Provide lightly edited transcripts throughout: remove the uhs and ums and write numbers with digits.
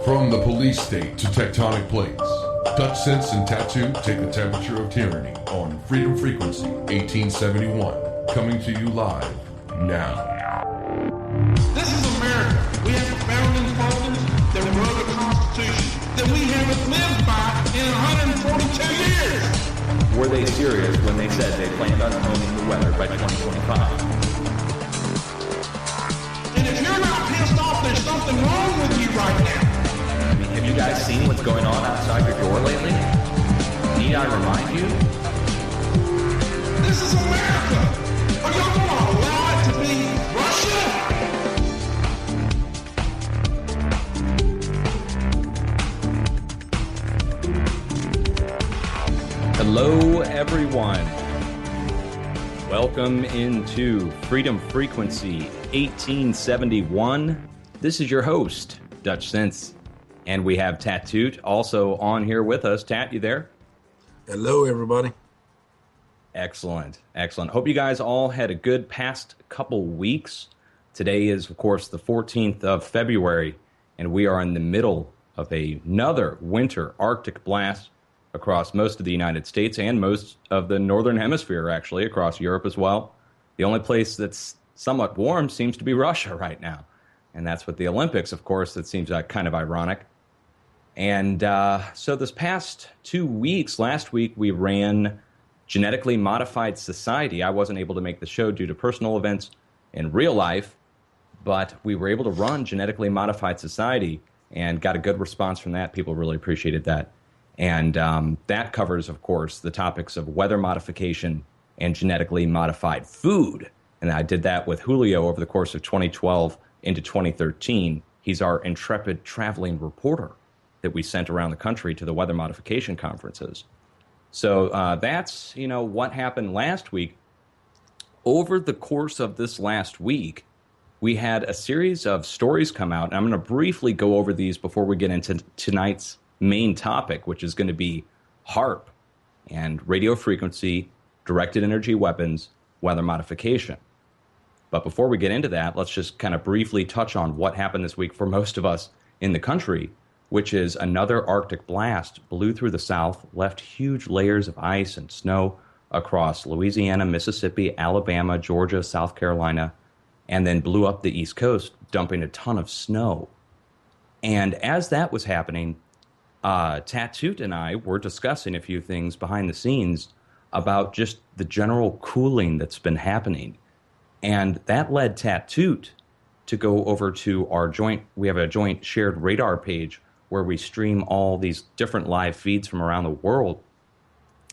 From the police state to tectonic plates, Dutchsinse and Tattoo take the temperature of tyranny on Freedom Frequency 1871, coming to you live now. This is America. We have founding fathers that wrote a constitution that we haven't lived by in 142 years. Were they serious when they said they planned on owning the weather by 2025? And if you're not pissed off, there's something wrong with you right now. I mean, have you guys seen what's going on outside your door lately? Need I remind you? This is America. Are y'all going to allow it to be Russia? Hello, everyone. Welcome into Freedom Frequency 1871. This is your host, Dutchsinse, and we have Tattoo also on here with us. Tat, you there? Hello, everybody. Excellent, excellent. Hope you guys all had a good past couple weeks. Today is, of course, the 14th of February, and we are in the middle of another winter Arctic blast across most of the United States and most of the Northern Hemisphere, actually, across Europe as well. The only place that's somewhat warm seems to be Russia right now. And that's with the Olympics, of course. That seems kind of ironic. And so this past 2 weeks, last week, we ran Genetically Modified Society. I wasn't able to make the show due to personal events in real life, but we were able to run Genetically Modified Society and got a good response from that. People really appreciated that. And that covers, of course, the topics of weather modification and genetically modified food. And I did that with Julio over the course of 2012 into 2013. He's our intrepid traveling reporter that we sent around the country to the weather modification conferences. So that's, what happened last week. Over the course of this last week, we had a series of stories come out. And I'm going to briefly go over these before we get into tonight's main topic, which is going to be HAARP and radio frequency, directed energy weapons, weather modification. But before we get into that, let's just kind of briefly touch on what happened this week for most of us in the country, which is another Arctic blast blew through the South, left huge layers of ice and snow across Louisiana, Mississippi, Alabama, Georgia, South Carolina, and then blew up the East Coast, dumping a ton of snow. And as that was happening, Tattoo and I were discussing a few things behind the scenes about just the general cooling that's been happening. And that led Tattoo to go over to we have a joint shared radar page where we stream all these different live feeds from around the world.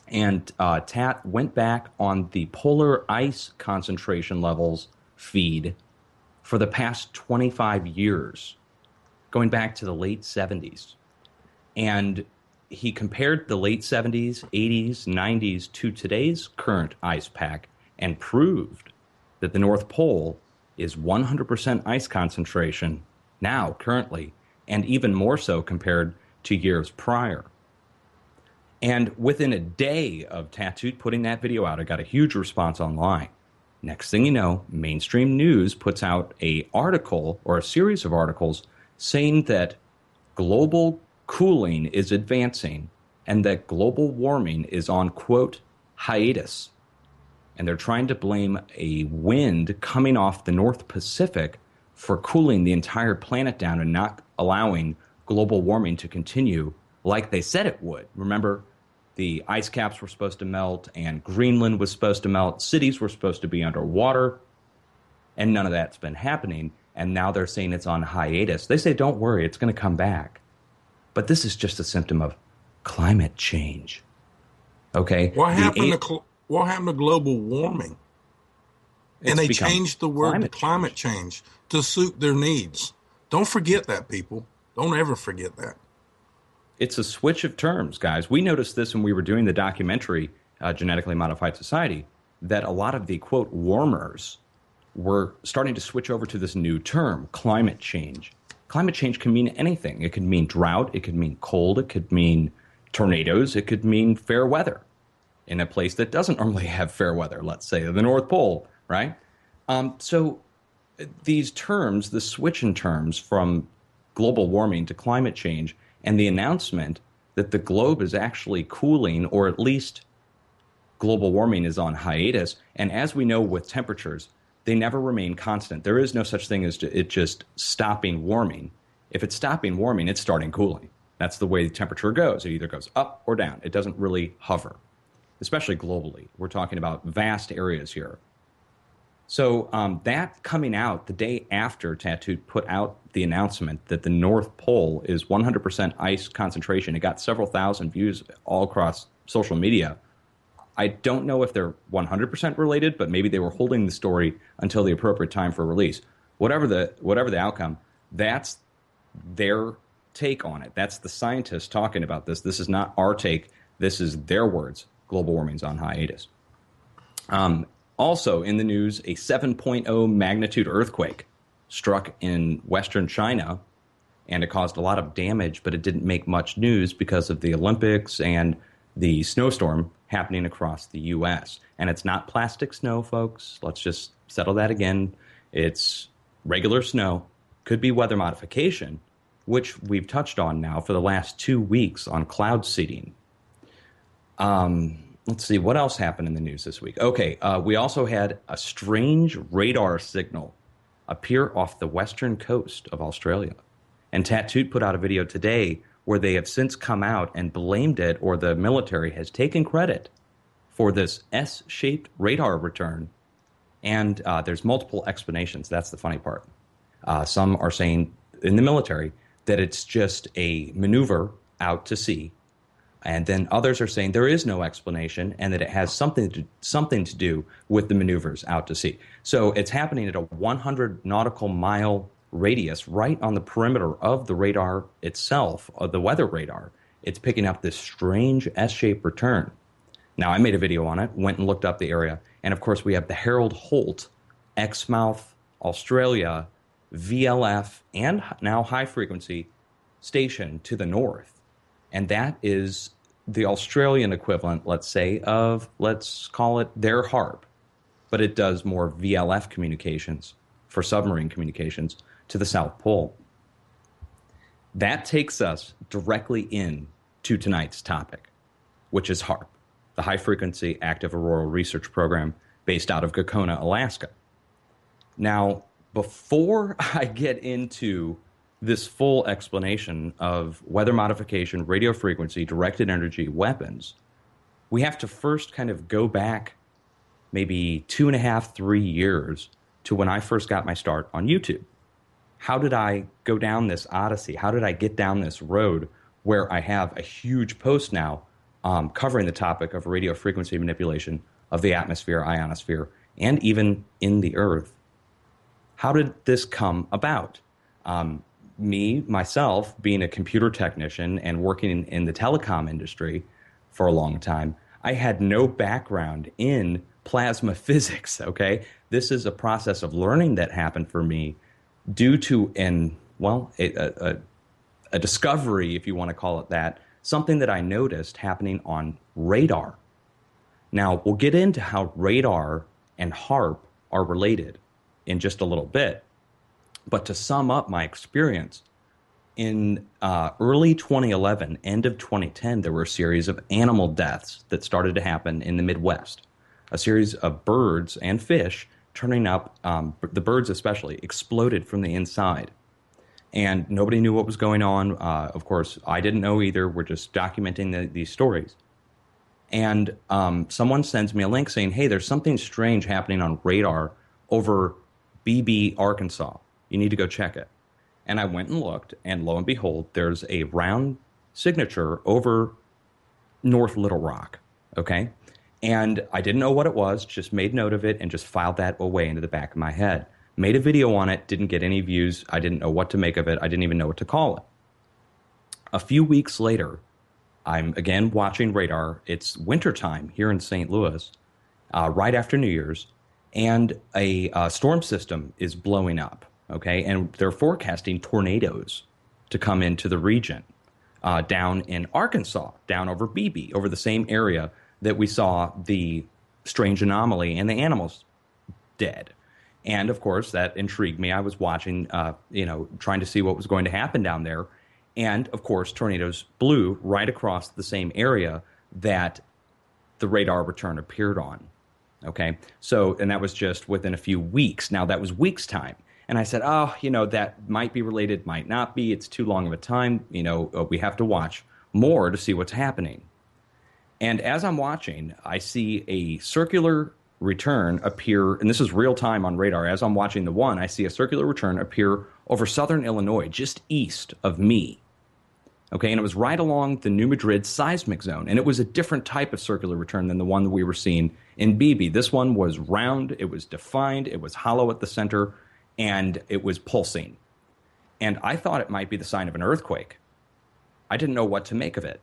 And Tat went back on the polar ice concentration levels feed for the past 25 years, going back to the late 70s. And he compared the late 70s, 80s, 90s to today's current ice pack and proved that the North Pole is 100% ice concentration now, currently, and even more so compared to years prior. And within a day of Tattoo putting that video out, I got a huge response online. Next thing you know, mainstream news puts out an article or a series of articles saying that global cooling is advancing and that global warming is on, quote, hiatus. And they're trying to blame a wind coming off the North Pacific for cooling the entire planet down and not allowing global warming to continue like they said it would. Remember, the ice caps were supposed to melt and Greenland was supposed to melt. Cities were supposed to be underwater. And none of that's been happening. And now they're saying it's on hiatus. They say, don't worry, it's going to come back. But this is just a symptom of climate change. Okay? What happened to global warming? And they changed the word to climate change to suit their needs. Don't forget that, people. Don't ever forget that. It's a switch of terms, guys. We noticed this when we were doing the documentary, Genetically Modified Society, that a lot of the, quote, warmers were starting to switch over to this new term, climate change. Climate change can mean anything. It could mean drought. It could mean cold. It could mean tornadoes. It could mean fair weather in a place that doesn't normally have fair weather, let's say the North Pole, right? So these terms, the switch in terms from global warming to climate change and the announcement that the globe is actually cooling, or at least global warming is on hiatus. And as we know with temperatures, they never remain constant. There is no such thing as it just stopping warming. If it's stopping warming, it's starting cooling. That's the way the temperature goes. It either goes up or down. It doesn't really hover, especially globally. We're talking about vast areas here. So that coming out the day after Tattooed put out the announcement that the North Pole is 100% ice concentration, it got several thousand views all across social media. I don't know if they're 100% related, but maybe they were holding the story until the appropriate time for release. Whatever the outcome, that's their take on it. That's the scientists talking about this. This is not our take. This is their words. Global warming's on hiatus. Also in the news, a 7.0 magnitude earthquake struck in western China, and it caused a lot of damage, but it didn't make much news because of the Olympics and the snowstorm happening across the U.S. And it's not plastic snow, folks. Let's just settle that again. It's regular snow. Could be weather modification, which we've touched on now for the last 2 weeks on cloud seeding. Let's see, what else happened in the news this week? Okay, we also had a strange radar signal appear off the western coast of Australia. And Tattooed put out a video today where they have since come out and blamed it, or the military has taken credit for this S-shaped radar return. And there's multiple explanations. That's the funny part. Some are saying in the military that it's just a maneuver out to sea. And then others are saying there is no explanation and that it has something to do with the maneuvers out to sea. So it's happening at a 100 nautical mile radius right on the perimeter of the radar itself, of the weather radar. It's picking up this strange S-shaped return. Now, I made a video on it, went and looked up the area. And, of course, we have the Harold Holt, Exmouth, Australia, VLF, and now high-frequency station to the north. And that is the Australian equivalent, let's say, of, let's call it their HAARP. But it does more VLF communications for submarine communications to the South Pole. That takes us directly in to tonight's topic, which is HAARP, the High Frequency Active Auroral Research Program based out of Gakona, Alaska. Now, before I get into this full explanation of weather modification, radio frequency, directed energy weapons, we have to first kind of go back maybe 2.5, 3 years to when I first got my start on YouTube. How did I go down this odyssey? How did I get down this road where I have a huge post now covering the topic of radio frequency manipulation of the atmosphere, ionosphere, and even in the Earth? How did this come about? Myself, being a computer technician and working in the telecom industry for a long time, I had no background in plasma physics, okay? This is a process of learning that happened for me due to a discovery, if you want to call it that, something that I noticed happening on radar. Now, we'll get into how radar and HAARP are related in just a little bit. But to sum up my experience, in early 2011, end of 2010, there were a series of animal deaths that started to happen in the Midwest. A series of birds and fish turning up, the birds especially, exploded from the inside. And nobody knew what was going on. Of course, I didn't know either. We're just documenting these stories. And someone sends me a link saying, hey, there's something strange happening on radar over BB, Arkansas. You need to go check it. And I went and looked, and lo and behold, there's a round signature over North Little Rock, okay? And I didn't know what it was, just made note of it and just filed that away into the back of my head. Made a video on it, didn't get any views. I didn't know what to make of it. I didn't even know what to call it. A few weeks later, I'm again watching radar. It's wintertime here in St. Louis, right after New Year's, and a storm system is blowing up. Okay, and they're forecasting tornadoes to come into the region down in Arkansas, down over BB, over the same area that we saw the strange anomaly and the animals dead. And, of course, that intrigued me. I was watching, trying to see what was going to happen down there. And, of course, tornadoes blew right across the same area that the radar return appeared on. Okay? So, and that was just within a few weeks. Now, that was weeks' time. And I said, that might be related, might not be. It's too long of a time. We have to watch more to see what's happening. And as I'm watching, I see a circular return appear, and this is real time on radar. As I'm watching the one, I see a circular return appear over southern Illinois, just east of me. Okay, and it was right along the New Madrid seismic zone, and it was a different type of circular return than the one that we were seeing in BB. This one was round, it was defined, it was hollow at the center, and it was pulsing. And I thought it might be the sign of an earthquake. I didn't know what to make of it.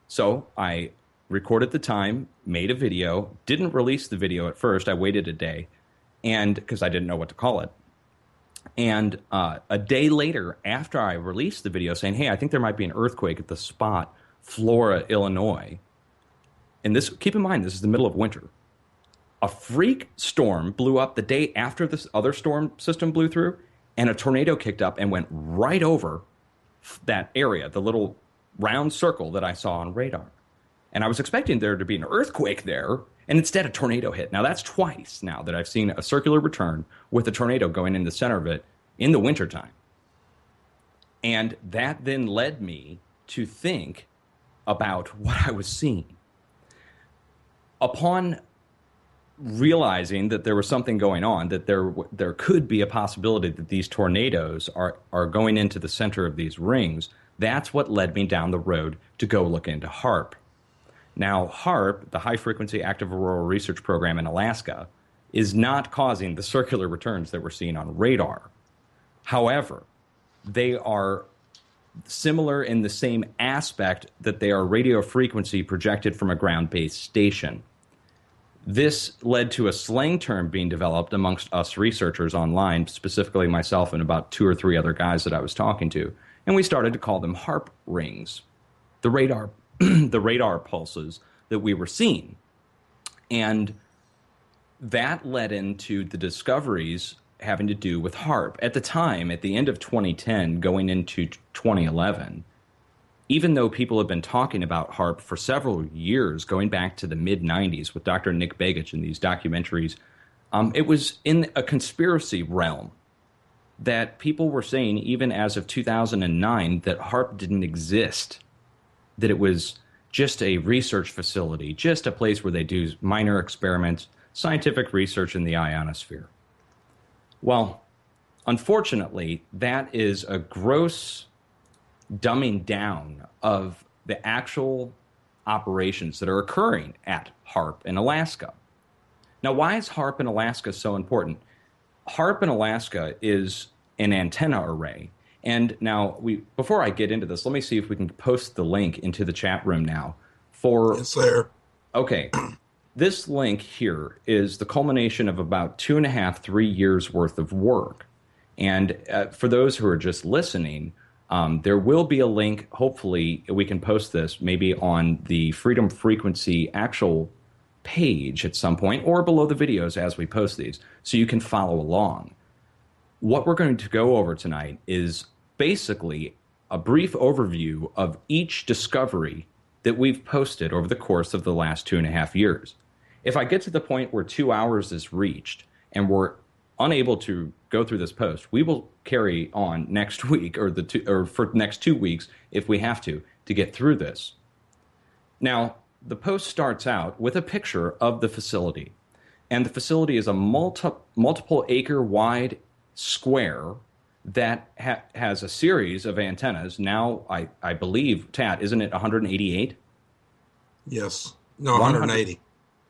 So I recorded the time, made a video, didn't release the video at first. I waited a day, and because I didn't know what to call it. And a day later, after I released the video saying, hey, I think there might be an earthquake at the spot, Flora, Illinois. And this, keep in mind, this is the middle of winter. A freak storm blew up the day after this other storm system blew through, and a tornado kicked up and went right over that area, the little round circle that I saw on radar. And I was expecting there to be an earthquake there, and instead a tornado hit. Now, that's twice now that I've seen a circular return with a tornado going in the center of it in the wintertime. And that then led me to think about what I was seeing. Upon realizing that there was something going on, that there could be a possibility that these tornadoes are going into the center of these rings, that's what led me down the road to go look into HAARP. Now, HAARP, the High Frequency Active Auroral Research Program in Alaska, is not causing the circular returns that we're seeing on radar. However, they are similar in the same aspect that they are radio frequency projected from a ground-based station. This led to a slang term being developed amongst us researchers online, specifically myself and about 2 or 3 other guys that I was talking to, and we started to call them HAARP rings, the radar pulses that we were seeing. And that led into the discoveries having to do with HAARP. At the time, at the end of 2010, going into 2011, even though people have been talking about HAARP for several years, going back to the mid-90s with Dr. Nick Begich in these documentaries, it was in a conspiracy realm that people were saying, even as of 2009, that HAARP didn't exist, that it was just a research facility, just a place where they do minor experiments, scientific research in the ionosphere. Well, unfortunately, that is a gross dumbing down of the actual operations that are occurring at HAARP in Alaska. Now, why is HAARP in Alaska so important? HAARP in Alaska is an antenna array. And now, before I get into this, let me see if we can post the link into the chat room now. It's there. Okay. This link here is the culmination of about 2.5, 3 years worth of work. And for those who are just listening, there will be a link. Hopefully, we can post this maybe on the Freedom Frequency actual page at some point or below the videos as we post these so you can follow along. What we're going to go over tonight is basically a brief overview of each discovery that we've posted over the course of the last 2.5 years. If I get to the point where 2 hours is reached and we're unable to go through this post, we will carry on next week or for the next 2 weeks if we have to get through this. Now, the post starts out with a picture of the facility, and the facility is a multiple acre wide square that has a series of antennas. Now, I believe, Tat, isn't it 188? Yes. No, 180.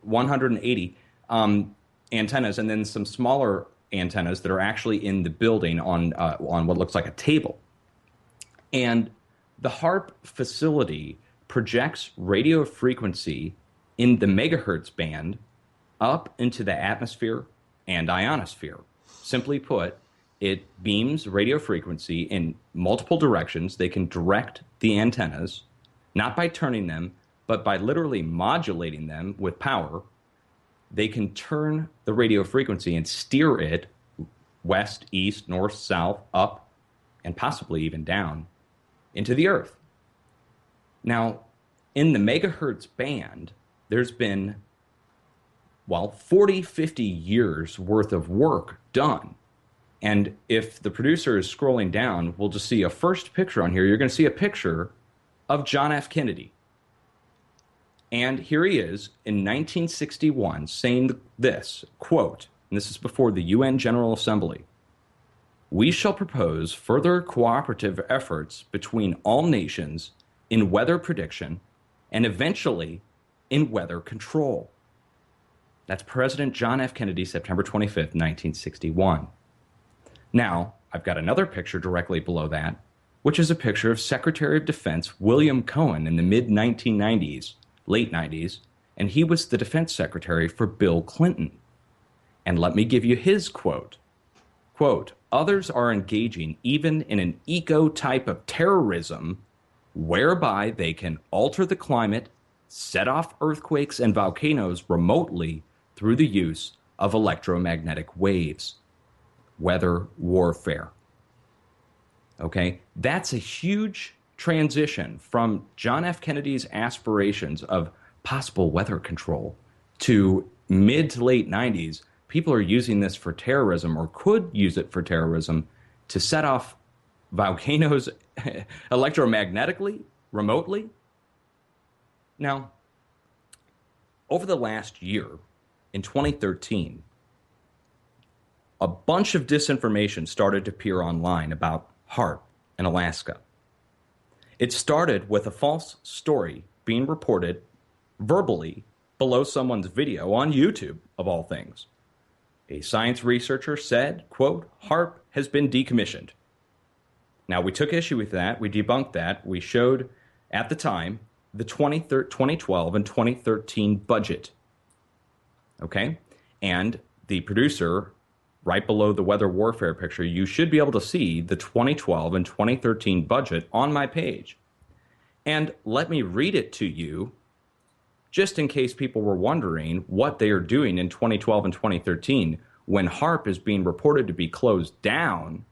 180 antennas, and then some smaller antennas that are actually in the building on what looks like a table. And the HAARP facility projects radio frequency in the megahertz band up into the atmosphere and ionosphere. Simply put, it beams radio frequency in multiple directions. They can direct the antennas, not by turning them, but by literally modulating them with power. They can turn the radio frequency and steer it west, east, north, south, up, and possibly even down into the Earth. Now, in the megahertz band, there's been, 40, 50 years worth of work done. And if the producer is scrolling down, we'll just see a first picture on here. You're going to see a picture of John F. Kennedy. And here he is in 1961 saying this, quote, and this is before the UN General Assembly, "We shall propose further cooperative efforts between all nations in weather prediction and eventually in weather control." That's President John F. Kennedy, September 25th, 1961. Now, I've got another picture directly below that, which is a picture of Secretary of Defense William Cohen in the mid-1990s, late 90s, and he was the defense secretary for Bill Clinton. And let me give you his quote. Quote, "Others are engaging even in an eco-type of terrorism whereby they can alter the climate, set off earthquakes and volcanoes remotely through the use of electromagnetic waves. Weather warfare." Okay, that's a huge transition from John F. Kennedy's aspirations of possible weather control to mid to late 90s. People are using this for terrorism, or could use it for terrorism, to set off volcanoes electromagnetically, remotely. Now, over the last year, in 2013, a bunch of disinformation started to appear online about HAARP in Alaska. It started with a false story being reported verbally below someone's video on YouTube, of all things. A science researcher said, quote, "HAARP has been decommissioned." Now, we took issue with that. We debunked that. We showed, at the time, the 2012 and 2013 budget. Okay? And the producer, right below the weather warfare picture, you should be able to see the 2012 and 2013 budget on my page. And let me read it to you, just in case people were wondering what they are doing in 2012 and 2013 when HAARP is being reported to be closed down.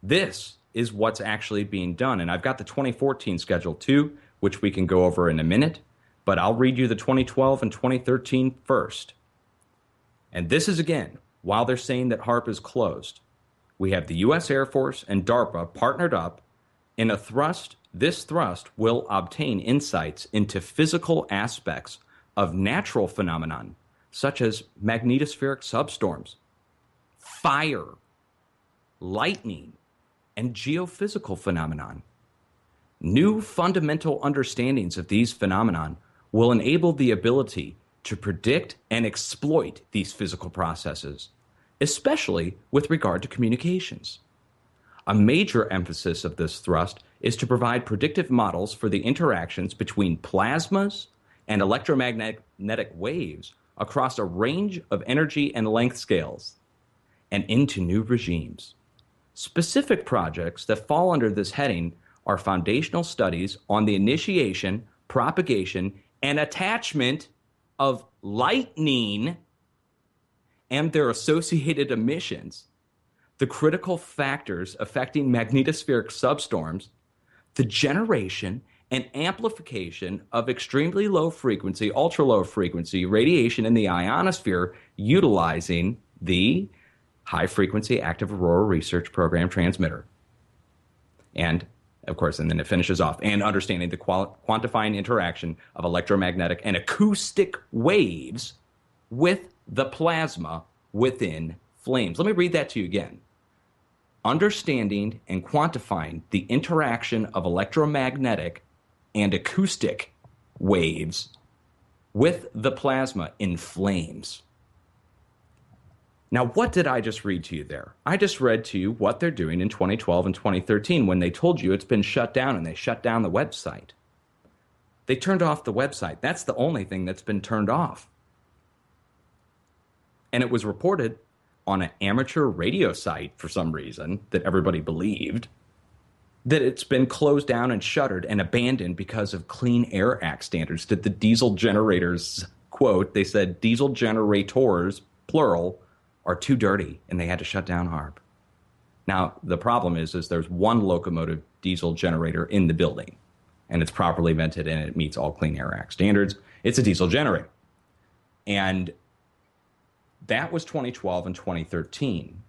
This is what's actually being done. And I've got the 2014 schedule too, which we can go over in a minute, but I'll read you the 2012 and 2013 first. And this is, again, while they're saying that HAARP is closed. We have the U.S. Air Force and DARPA partnered up in a thrust. This thrust will obtain insights into physical aspects of natural phenomenon, such as magnetospheric substorms, fire, lightning, and geophysical phenomenon. New fundamental understandings of these phenomenon will enable the ability to predict and exploit these physical processes, especially with regard to communications. A major emphasis of this thrust is to provide predictive models for the interactions between plasmas and electromagnetic waves across a range of energy and length scales and into new regimes. Specific projects that fall under this heading are foundational studies on the initiation, propagation, and attachment of lightning and their associated emissions, the critical factors affecting magnetospheric substorms, the generation and amplification of extremely low frequency, ultra low frequency radiation in the ionosphere utilizing the High Frequency Active Aurora Research Program transmitter. And, of course, and then it finishes off, and understanding the quantifying interaction of electromagnetic and acoustic waves with the plasma within flames. Let me read that to you again. Understanding and quantifying the interaction of electromagnetic and acoustic waves with the plasma in flames. Now, what did I just read to you there? I just read to you what they're doing in 2012 and 2013 when they told you it's been shut down and they shut down the website. They turned off the website. That's the only thing that's been turned off. And it was reported on an amateur radio site for some reason that everybody believed that it's been closed down and shuttered and abandoned because of Clean Air Act standards, that the diesel generators, quote, they said diesel generators, plural, are too dirty, and they had to shut down HAARP. Now, the problem is there's one locomotive diesel generator in the building, and it's properly vented, and it meets all Clean Air Act standards. It's a diesel generator. And that was 2012 and 2013.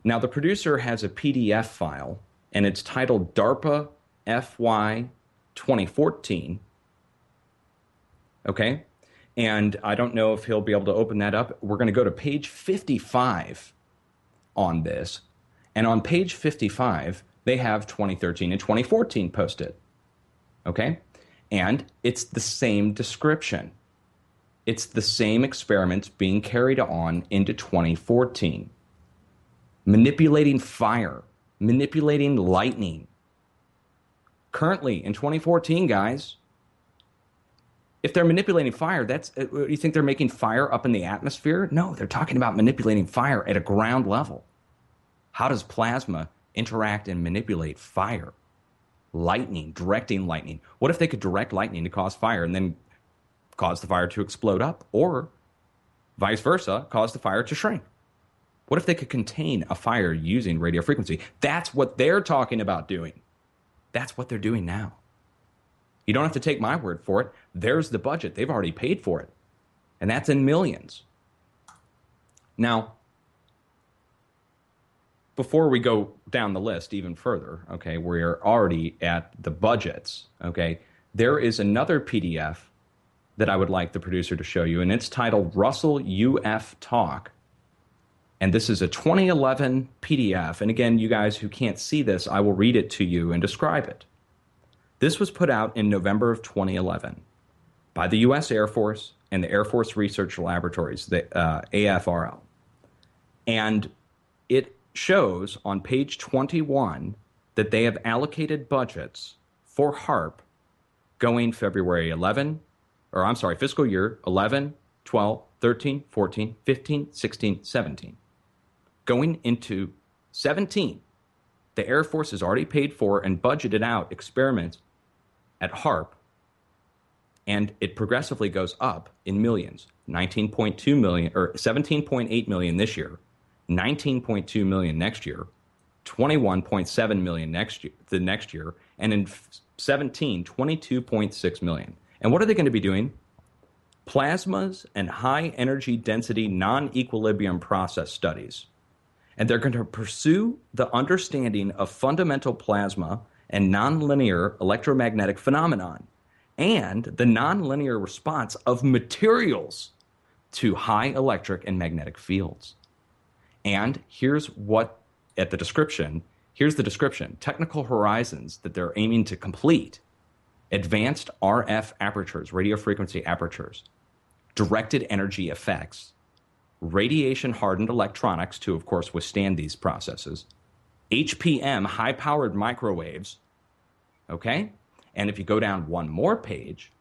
Now, the producer has a PDF file, and it's titled DARPA FY 2014. Okay? And I don't know if he'll be able to open that up. We're going to go to page 55 on this. And on page 55, they have 2013 and 2014 posted. Okay? And it's the same description. It's the same experiments being carried on into 2014. Manipulating fire, manipulating lightning. Currently, in 2014, guys, if they're manipulating fire, you think they're making fire up in the atmosphere? No, they're talking about manipulating fire at a ground level. How does plasma interact and manipulate fire? Lightning, directing lightning. What if they could direct lightning to cause fire and then cause the fire to explode up, or vice versa, cause the fire to shrink? What if they could contain a fire using radio frequency? That's what they're talking about doing. That's what they're doing now. You don't have to take my word for it. There's the budget. They've already paid for it. And that's in millions. Now, before we go down the list even further, okay, we're already at the budgets, okay, there is another PDF that I would like the producer to show you, and it's titled Russell UF Talk. And this is a 2011 PDF. And again, you guys who can't see this, I will read it to you and describe it. This was put out in November of 2011 by the U.S. Air Force and the Air Force Research Laboratories, the AFRL. And it shows on page 21 that they have allocated budgets for HAARP going fiscal year 11, 12, 13, 14, 15, 16, 17. Going into 17, the Air Force has already paid for and budgeted out experiments at HAARP, and it progressively goes up in millions. 19.2 million, or 17.8 million this year, 19.2 million next year, 21.7 million the next year, and in 17, 22.6 million. And what are they going to be doing? Plasmas and high energy density non-equilibrium process studies. And they're going to pursue the understanding of fundamental plasma and nonlinear electromagnetic phenomenon and the nonlinear response of materials to high electric and magnetic fields. And here's the description. Technical horizons that they're aiming to complete: advanced RF apertures, radio frequency apertures, directed energy effects, radiation-hardened electronics to, of course, withstand these processes, HPM, high-powered microwaves, okay? And if you go down one more page,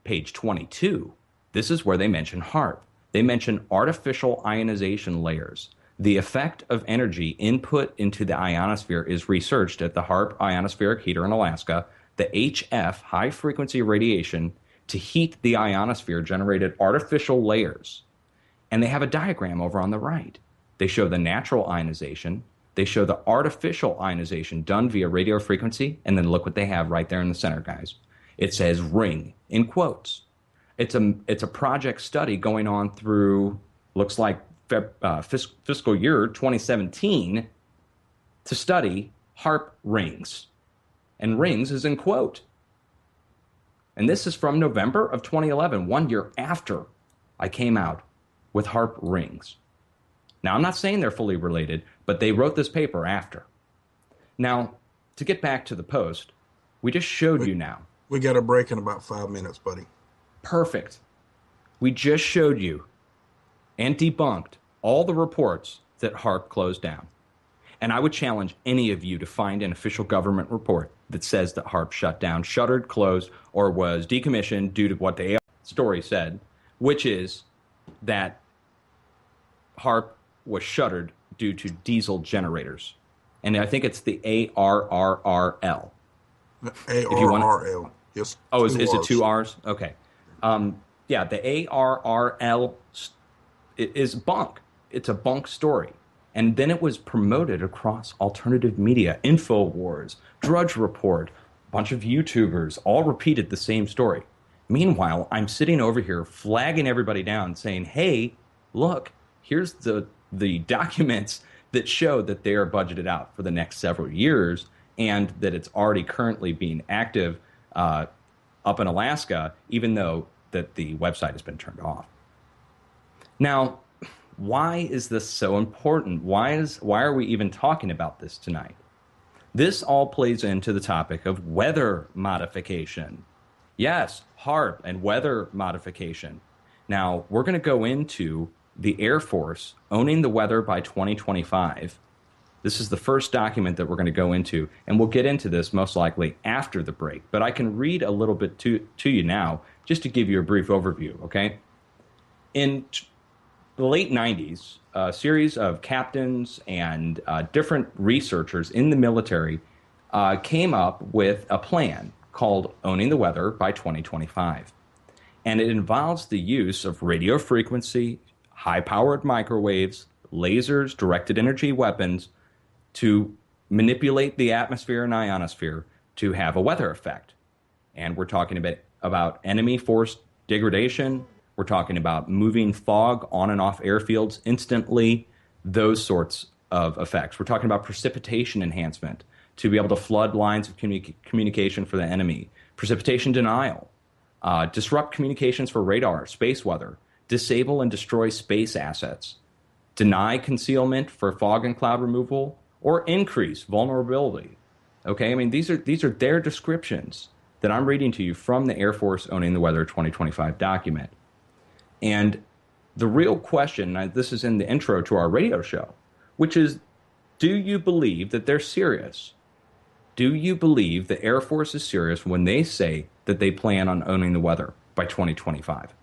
page 22, this is where they mention HAARP. They mention artificial ionization layers. The effect of energy input into the ionosphere is researched at the HAARP ionospheric heater in Alaska. The HF, high-frequency radiation, to heat the ionosphere generated artificial layers. And they have a diagram over on the right. They show the natural ionization. They show the artificial ionization done via radio frequency. And then look what they have right there in the center, guys. It says ring in quotes. It's a project study going on through, looks like fiscal year 2017, to study HAARP rings. And rings is in quote. And this is from November of 2011, 1 year after I came out with HAARP rings. Now, I'm not saying they're fully related, but they wrote this paper after. Now, to get back to the post, we just showed you now. We got a break in about 5 minutes, buddy. Perfect. We just showed you and debunked all the reports that HAARP closed down. And I would challenge any of you to find an official government report that says that HAARP shut down, shuttered, closed, or was decommissioned due to what the story said, which is that HAARP was shuttered due to diesel generators. And I think it's the ARRRL. ARRL. Yes. Oh, is it 2 R's? Okay. Yeah, the ARRL is bunk. it's a bunk story. And then it was promoted across alternative media, InfoWars, Drudge Report, a bunch of YouTubers, all repeated the same story. Meanwhile, I'm sitting over here flagging everybody down saying, hey, look, here's the documents that show that they are budgeted out for the next several years and that it's already currently being active up in Alaska, even though that the website has been turned off. Now, why is this so important? Why are we even talking about this tonight? This all plays into the topic of weather modification. Yes, HAARP and weather modification. Now, we're going to go into the Air Force owning the weather by 2025. This is the first document that we're going to go into, and we'll get into this most likely after the break. But I can read a little bit to you now, just to give you a brief overview, okay? In the late 90s, a series of captains and different researchers in the military came up with a plan called Owning the Weather by 2025. And it involves the use of radio frequency, high-powered microwaves, lasers, directed energy weapons to manipulate the atmosphere and ionosphere to have a weather effect. And we're talking about enemy force degradation. We're talking about moving fog on and off airfields instantly, those sorts of effects. We're talking about precipitation enhancement to be able to flood lines of communication for the enemy, precipitation denial, disrupt communications for radar, space weather, disable and destroy space assets, deny concealment for fog and cloud removal, or increase vulnerability. Okay, I mean, these are their descriptions that I'm reading to you from the Air Force Owning the Weather 2025 document. And the real question, this is in the intro to our radio show, which is, do you believe that they're serious? Do you believe the Air Force is serious when they say that they plan on owning the weather by 2025?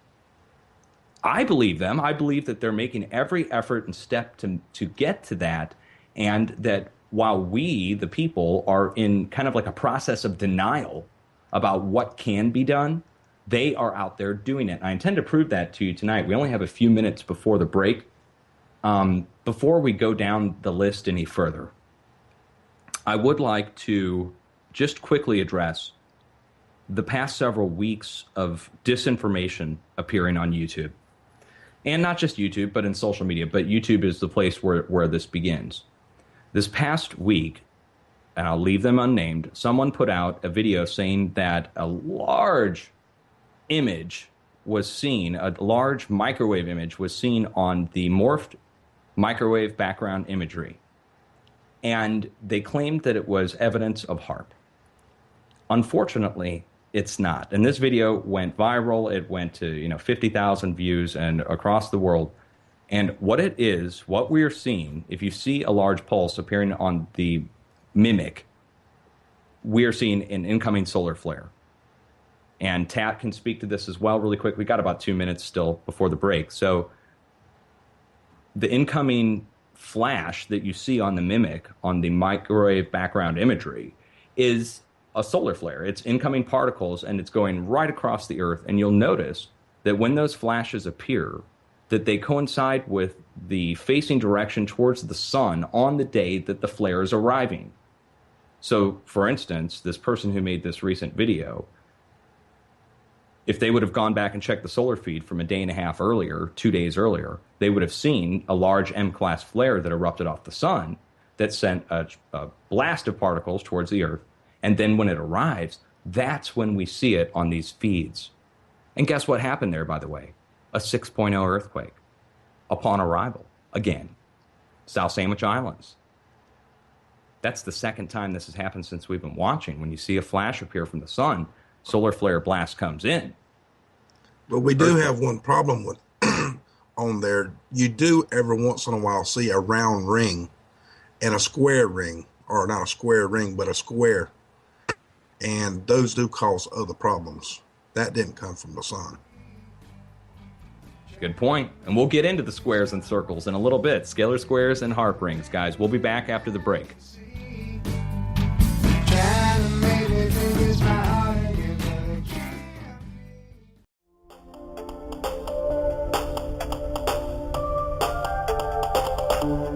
I believe them. I believe that they're making every effort and step to get to that, and that while we, the people, are in kind of like a process of denial about what can be done, they are out there doing it. I intend to prove that to you tonight. We only have a few minutes before the break. Before we go down the list any further, I would like to just quickly address the past several weeks of disinformation appearing on YouTube. And not just YouTube, but in social media. But YouTube is the place where this begins. This past week, and I'll leave them unnamed, someone put out a video saying that a large image was seen, a large microwave image was seen on the morphed microwave background imagery. And they claimed that it was evidence of HAARP. Unfortunately, it's not. And this video went viral. It went to 50,000 views and across the world. And what it is, what we are seeing, if you see a large pulse appearing on the mimic, we are seeing an incoming solar flare. And Tat can speak to this as well really quick. We got about 2 minutes still before the break. So the incoming flash that you see on the mimic, on the microwave background imagery, is a solar flare. It's incoming particles, and it's going right across the Earth. And you'll notice that when those flashes appear, that they coincide with the facing direction towards the sun on the day that the flare is arriving. So, for instance, this person who made this recent video, if they would have gone back and checked the solar feed from a day and a half earlier, 2 days earlier, they would have seen a large M-class flare that erupted off the sun that sent a blast of particles towards the Earth. And then when it arrives, that's when we see it on these feeds. And guess what happened there, by the way? A 6.0 earthquake upon arrival. Again, South Sandwich Islands. That's the second time this has happened since we've been watching. When you see a flash appear from the sun, solar flare blast comes in. But we do have one problem with on there. You do every once in a while see a round ring and a square ring, or not a square ring, but a square. And those do cause other problems. That didn't come from the sun. Good point. And we'll get into the squares and circles in a little bit. Scalar squares and HAARP rings, guys. We'll be back after the break. out.